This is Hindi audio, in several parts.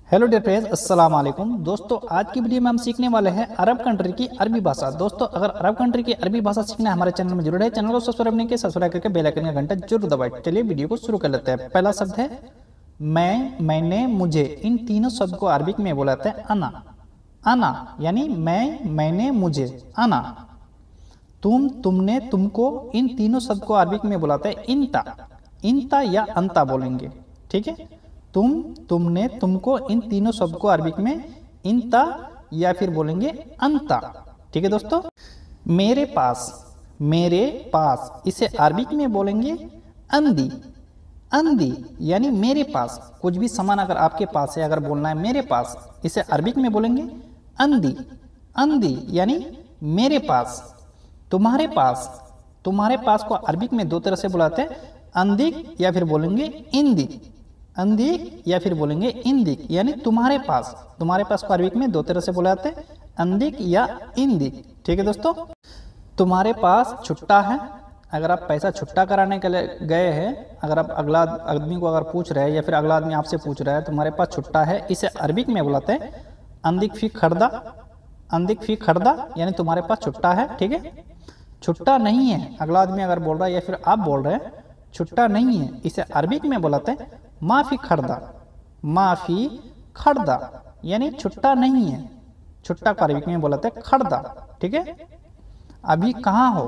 हेलो डियर फ्रेंड्स, अस्सलाम वालेकुम। दोस्तों, आज की वीडियो में हम सीखने वाले हैं अरब कंट्री की अरबी भाषा। दोस्तों, अगर अरब कंट्री की अरबी भाषा सीखना है हमारे चैनल में जरूर है। चैनल को सब्सक्राइब नहीं किया, सब्सक्राइब करके बेल आइकन का घंटा जरूर दबाएं। चलिए वीडियो को शुरू कर लेते हैं। पहला शब्द है मैं, मैंने, मुझे। इन तीनों शब्द को अरबिक में बोलाते हैं अना। अना यानी मैं, मैंने, मुझे। अना। तुम, तुमने, तुमको। इन तीनों शब्द को अरबिक में बुलाते हैं इंता। इंता या अंता बोलेंगे, ठीक है। तुम, तुमने, तुमको। इन तीनों शब्द को अरबिक में इंता या फिर बोलेंगे अंता, ठीक है दोस्तों। मेरे पास, मेरे पास, इसे अरबिक में बोलेंगे अंदी। अंदी यानी मेरे पास। कुछ भी सामान अगर आपके पास है, अगर बोलना है मेरे पास, इसे अरबिक में बोलेंगे अंदी। अंदी यानी मेरे पास। तुम्हारे पास, तुम्हारे पास को अरबिक में दो तरह से बुलाते हैं, अंदिक या फिर बोलेंगे इंदिक। अंदिक या फिर बोलेंगे इंदिक यानी तुम्हारे पास। तुम्हारे पास को अरबिक में दो तरह से बुलाते हैं, अंदिक या इंदिक, ठीक है दोस्तों। तुम्हारे पास छुट्टा है। अगर आप पैसा छुट्टा कराने के लिए गए हैं, अगर आप अगला आदमी को अगर पूछ रहे हैं या फिर अगला आदमी आपसे पूछ रहा है तुम्हारे पास छुट्टा है, इसे अरबिक में बुलाते हैं अंदिक फी खर्दा। अंदिक फी खर्दा यानी तुम्हारे पास छुट्टा है, ठीक है। छुट्टा नहीं है, अगला आदमी अगर बोल रहा है या फिर आप बोल रहे हैं छुट्टा नहीं है, इसे अरबिक में बुलाते हैं माफी खर्दा। माफी खर्दा यानी छुट्टा नहीं है। छुट्टा को अरबिक में बुलाते हैं खर्दा, ठीक है। अभी कहाँ हो,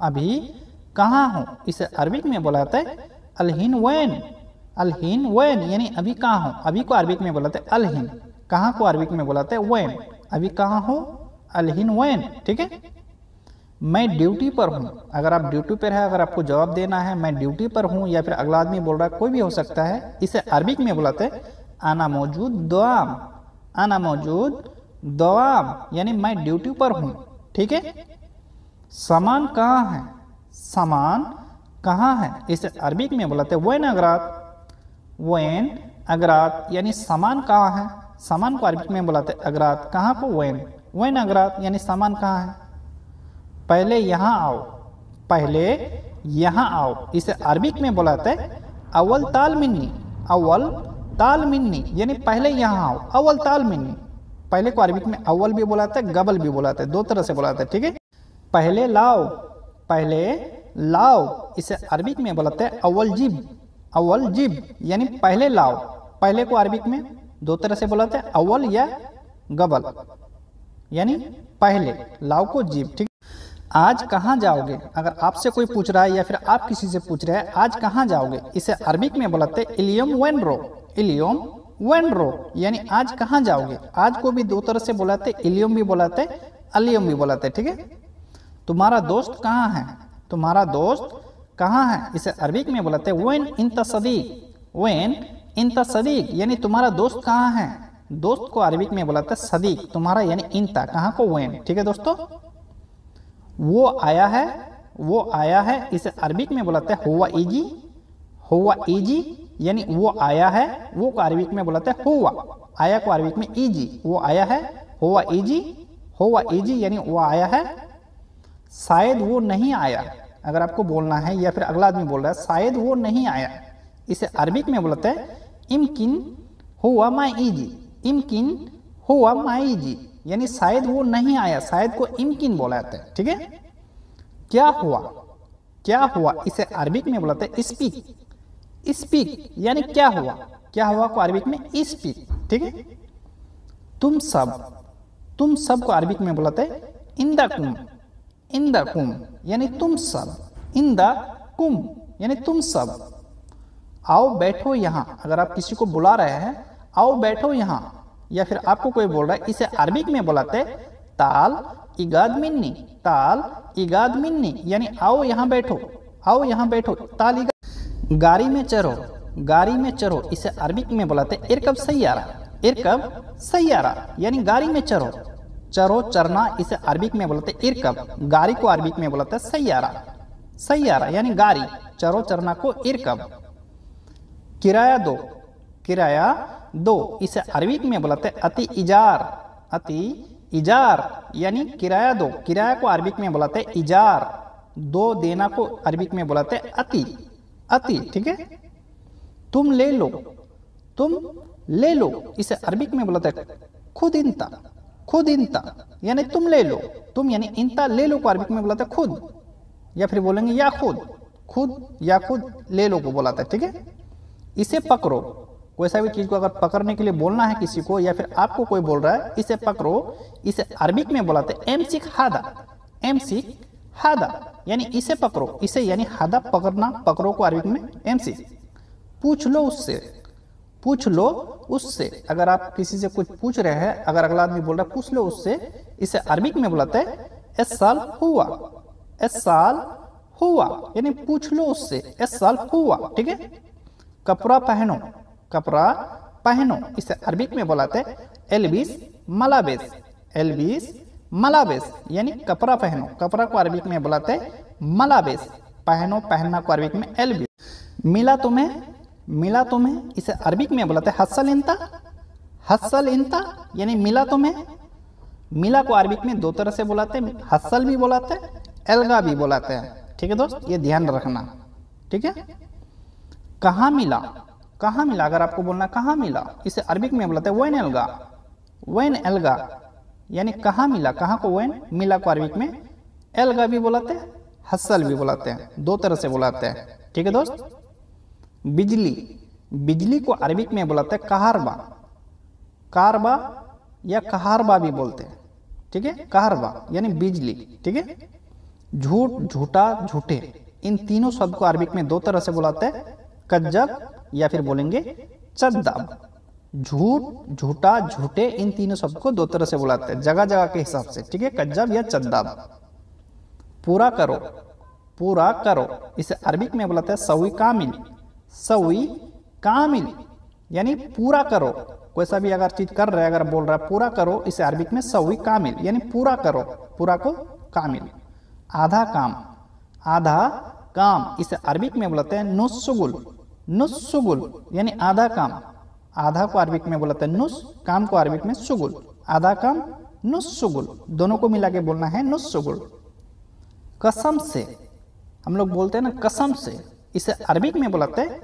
अभी कहाँ हो, इसे अरबिक में बुलाते हैं अलहिन वैन। अलहिन वैन यानी अभी कहाँ हो। अभी को अरबिक में बुलाते हैं अलहिन। कहाँ को अरबिक में बुलाते हैं वैन। अभी कहाँ हो, अलहिन वैन, ठीक है। मैं ड्यूटी पर हूँ। अगर आप ड्यूटी पर है, अगर आपको जवाब देना है मैं ड्यूटी पर हूँ या फिर अगला आदमी बोल रहा है, कोई भी हो सकता है, इसे अरबिक में बुलाते हैं आना मौजूद दवाम। आना मौजूद दवाम यानी मैं ड्यूटी पर हूँ, ठीक है। सामान कहाँ है, सामान कहाँ है, इसे अरबिक में बुलाते हैं वैन अगरात। वैन अगरात यानी सामान कहाँ है। सामान को अरबिक में बुलाते हैं अगरात। कहाँ को वैन। वैन अगरात यानी सामान कहाँ है। पहले यहाँ आओ, पहले यहाँ आओ, इसे अरबिक में बुलाते हैं अव्वल ताल मिन्नी। अव्वल ताल मिन्नी यानी पहले यहाँ आओ, अव्वल ताल मिन्नी। पहले को अरबिक में अव्वल भी बुलाते हैं, गबल भी बुलाते हैं, दो तरह से बुलाते हैं, ठीक है। पहले लाओ, पहले लाओ, इसे अरबिक में बुलाते हैं अव्वल जिब। अव्वल जिब यानी पहले लाओ। पहले को अरबिक में दो तरह से बुलाते हैं, अव्वल या गबल यानी पहले, लाओ को जिब, ठीक। आज कहाँ जाओगे। अगर आपसे कोई पूछ रहा है या फिर आप किसी से पूछ रहे हैं आज कहाँ जाओगे, इसे अरबिक में बुलाते हैं इलियम वेनरो। इलियम वेनरो यानी आज कहाँ जाओगे। आज को भी दो तरह से बुलाते हैं, इलियम भी बुलाते हैं, अलियम भी बुलाते हैं, ठीक है। तुम्हारा दोस्त कहाँ है। तुम्हारा दोस्त कहाँ है, इसे अरबिक में बुलाते हैं वेन इंता सदीक। वेन इंता सदीक यानी तुम्हारा दोस्त कहाँ है। दोस्त को अरबिक में बुलाते हैं सदीक। तुम्हारा यानी इंता, कहाँ को वेन, ठीक है दोस्तों। वो आया है, वो आया है, इसे अरबिक में बुलाते हैं हुआ इजी। हुआ इजी यानी वो आया है। वो को अरबिक में बुलाते हैं हुआ। आया को अरबिक में इजी। वो आया है, हुआ इजी। हुआ इजी यानी वो आया है। शायद वो नहीं आया। अगर आपको बोलना है या फिर अगला आदमी बोल रहा है शायद वो नहीं आया, इसे अरबिक में बुलाते हैं इमकिन हुआ माई इजी। इमकिन हुआ माई इजी यानी शायद वो नहीं आया। शायद को इमकिन बोला जाता है, ठीक है। क्या हुआ, क्या हुआ, इसे अरबिक में बुलाते हैं स्पीक। स्पीक यानी क्या हुआ। क्या हुआ को अरबिक में स्पीक, ठीक है। तुम सब, तुम सब को अरबिक में बुलाते हैं इंदा कुम। इंदा कुम यानी तुम सब। इंदा कुम यानी तुम सब। आओ बैठो यहाँ। अगर आप किसी को बुला रहे हैं आओ बैठो यहाँ, या फिर आपको कोई बोल रहा है, इसे अरबिक में बुलाते हैं ताल इगाद मिन्नी। ताल इगाद मिन्नी यानी आओ यहाँ बैठो, आओ यहाँ बैठो, ताल इगाद। गाड़ी में चढ़ो, गाड़ी में चढ़ो, इसे अरबिक में बुलाते हैं इरकब सैयारा। इरकब सैयारा यानी गाड़ी में चढ़ो। चढ़ो, चढ़ना, इसे अरबिक में बुलाते हैं इरकब। गाड़ी को अरबिक में बुलाते हैं सैयारा। सैयारा यानी गाड़ी। चढ़ो, चढ़ना को इरकब। किराया दो, किराया दो, इसे अरबिक में बुलाते हैं अति इजार। अति इजार यानी किराया दो। किराया को अरबिक में बुलाते हैं इजार। दो देना को अरबिक में बुलाते हैं अति। अति, ठीक है। तुम ले लो, तुम ले लो, इसे अरबिक में बोलते हैं खुद इंता, खुद इंता यानी तुम ले लो, तुम यानी इंता ले लो को अरबिक में बोलते हैं खुद, या फिर बोलेंगे या खुद, खुद या खुद ले लो को बोलाता है, ठीक है। इसे पकड़ो, कोई सा भी चीज को अगर पकड़ने के लिए बोलना है किसी को या फिर आपको कोई बोल रहा है इसे पकड़ो, इसे अरबिक में बोलाते हैं एमसिक हादा, एमसिक हादा यानी इसे पकड़ो, इसे यानी हादा पकड़ना, पकड़ो को अरबिक में एमसिक। पूछ लो उससे, पूछ लो उससे, अगर आप किसी से कुछ पूछ रहे हैं, अगर अगला आदमी बोल रहा है पूछ लो उससे, इसे अरबिक में बुलाते हैं एस साल हुआ, एस साल हुआ यानी पूछ लो उससे, एस साल हुआ, ठीक है। कपड़ा पहनो, कपड़ा पहनो, इसे अरबिक में बुलाते हैं एलबिस मलाबेस, एलबिस मलाबेस यानी कपड़ा पहनो, कपड़ा को अरबिक में बुलाते हैं मलाबेस, पहनो पहनना को अरबिक में एलबिस। मिला तुम्हें, मिला तुम्हें, इसे अरबिक में बुलाते हैं हसल इंता, हसल इंता यानी मिला तुम्हें। मिला को अरबिक में दो तरह से बुलाते हैं, हसल भी बुलाते हैं, एल्गा भी बुलाते हैं, ठीक है दोस्त, ये ध्यान रखना, ठीक है। कहाँ मिला, कहाँ मिला, अगर आपको बोलना कहाँ मिला, इसे अरबिक में बुलाते हैं वैन एल्गा, वैन एल्गा यानी कहाँ मिला, कहाँ को वैन, मिला को अरबिक में एल्गा भी बुलाते हैं, हसल भी बुलाते हैं, दो तरह से बुलाते हैं, ठीक है दोस्त। बिजली, बिजली को अरबिक में बुलाते हैं कहारबा, कारबा या कहारबा भी बोलते हैं, ठीक है, कहारबा यानी बिजली, ठीक है। झूठ, झूठा, झूठे, इन तीनों शब्द को अरबिक में दो तरह से बुलाते हैं कज्जब या फिर बोलेंगे चद्दाब। झूठ, झूठा, झूठे, इन तीनों शब्द को दो तरह से बुलाते हैं जगह जगह के हिसाब से, ठीक है, कज्जब या चद्दाब। पूरा करो, पूरा करो, इसे अरबिक में बुलाते हैं सवी कामिल, सवी कामिल यानी पूरा करो, कोई सा भी अगर चीज कर रहे हैं, अगर बोल रहा है पूरा करो, इसे अरबिक में सवी कामिल यानी पूरा करो, पूरा को कामिल। आधा काम, आधा काम, इसे अरबिक में बुलाते हैं नुस्सुगुल, नुस्सुगुल यानी आधा काम, आधा को अरबिक में बुलाते हैं नुस, काम को अरबिक में सुगुल, आधा काम नुस्सुगुल, दोनों को मिला के बोलना है नुस्सुगुल। कसम से, हम लोग बोलते हैं ना कसम से, इसे अरबिक में बुलाते हैं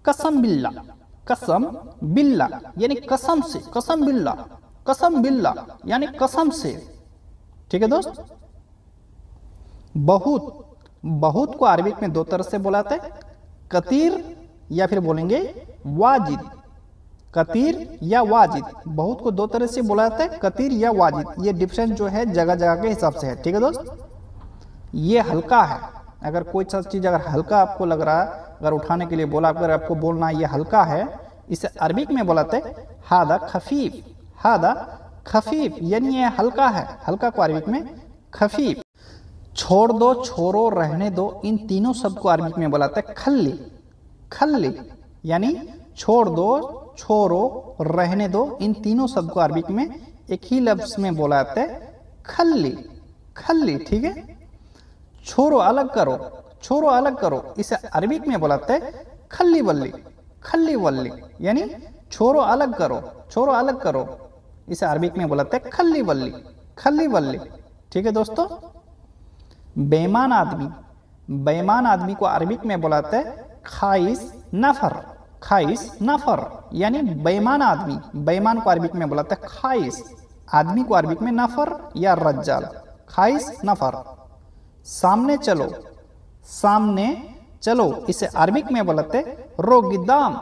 कसम बिल्ला, कसम बिल्ला यानी कसम से, कसम बिल्ला, कसम बिल्ला यानी कसम से, ठीक है दोस्त। बहुत, बहुत को अरबिक में दो तरह से बुलाते हैं कतीर या फिर बोलेंगे वाजिद, कतीर या वाजिद, बहुत को दो तरह से बुलाते हैं कतीर या वाजिद, ये डिफरेंस जो है जगह जगह के हिसाब से है, ठीक है दोस्त। ये हल्का है, अगर कोई सा चीज अगर हल्का आपको लग रहा है, अगर उठाने के लिए बोला, अगर आपको बोलना ये हल्का है, इसे अरबिक में बुलाते हैं हादा खफीफ, हादा खफीफ यानी ये हल्का है, हल्का को अरबिक में खफीफ। छोड़ दो, छोड़ो, रहने दो, इन तीनों शब्द को अरबिक में बुलाते हैं खल्ली, खल्ली यानी छोड़ दो, छोड़ो, रहने दो, इन तीनों शब्द को अरबिक में एक ही लफ्ज में बुलाते हैं खल्ली, खल्ली, ठीक है। छोड़ो, अलग करो, छोड़ो, अलग करो, इसे अरबिक में बुलाते हैं खल्ली वल्ली, खल्ली वल्ली यानी छोड़ो, अलग करो, छोड़ो, अलग करो, इसे अरबिक में बुलाते हैं खल्ली वल्ली, खल्ली वल्ली, ठीक है दोस्तों। बेईमान आदमी, बेईमान आदमी को अरबिक में बुलाते हैं खाइस नफर, खाइस नफर यानी बेईमान आदमी, बेईमान को अरबिक में बुलाते हैं खाइस, आदमी को अरबिक में नफर या रज्जाल, खाइस नफर। सामने चलो, सामने चलो, इसे अरबिक में बुलाते हैं रोगिद्दाम,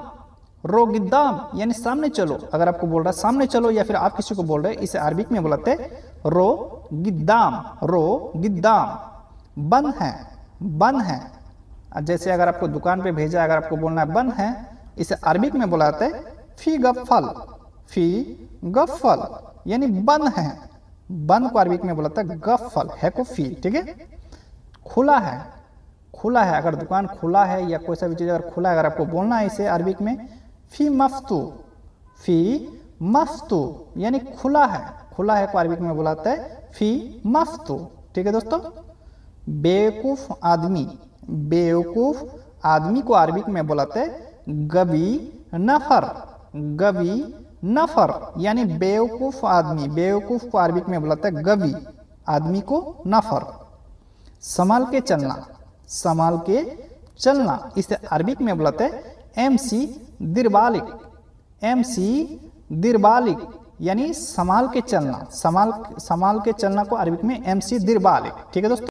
रोगिद्दाम यानी सामने चलो, अगर आपको बोल रहा है सामने चलो या फिर आप किसी को बोल रहे हैं, इसे अरबिक में बुलाते हैं रो गिद्दाम, रो गिद्दाम। बंद है, बंद है, जैसे अगर आपको दुकान पे भेजा, अगर आपको बोलना है बंद है, इसे अरबिक में बुलाते हैं फी गफल, फी गफल यानी बंद है, बंद को अरबिक में बुलाता है गफल, है को फी, ठीक है। खुला है, खुला है, अगर दुकान खुला है या कोई सा भी चीज अगर खुला है, अगर आपको बोलना है इसे अरबिक में फी मफ्तू, फी मफ्तू यानी खुला है, खुला है को अरबिक में बुलाता है फी मफ्तू, ठीक है दोस्तों। बेवकूफ आदमी, बेवकूफ आदमी को अरबिक में बुलाते हैं गबी नफर, गबी नफर यानी बेवकूफ आदमी, बेवकूफ को अरबिक में बुलाते हैं गबी, आदमी को नफर। संभाल के चलना, संभाल के चलना, इसे अरबिक में बुलाते हैं एमसी दिरबालिक, एमसी दिरबालिक यानी संभाल के चलना, संभाल के चलना को अरबिक में एमसी दिरबालिक। ठीक है दोस्तों।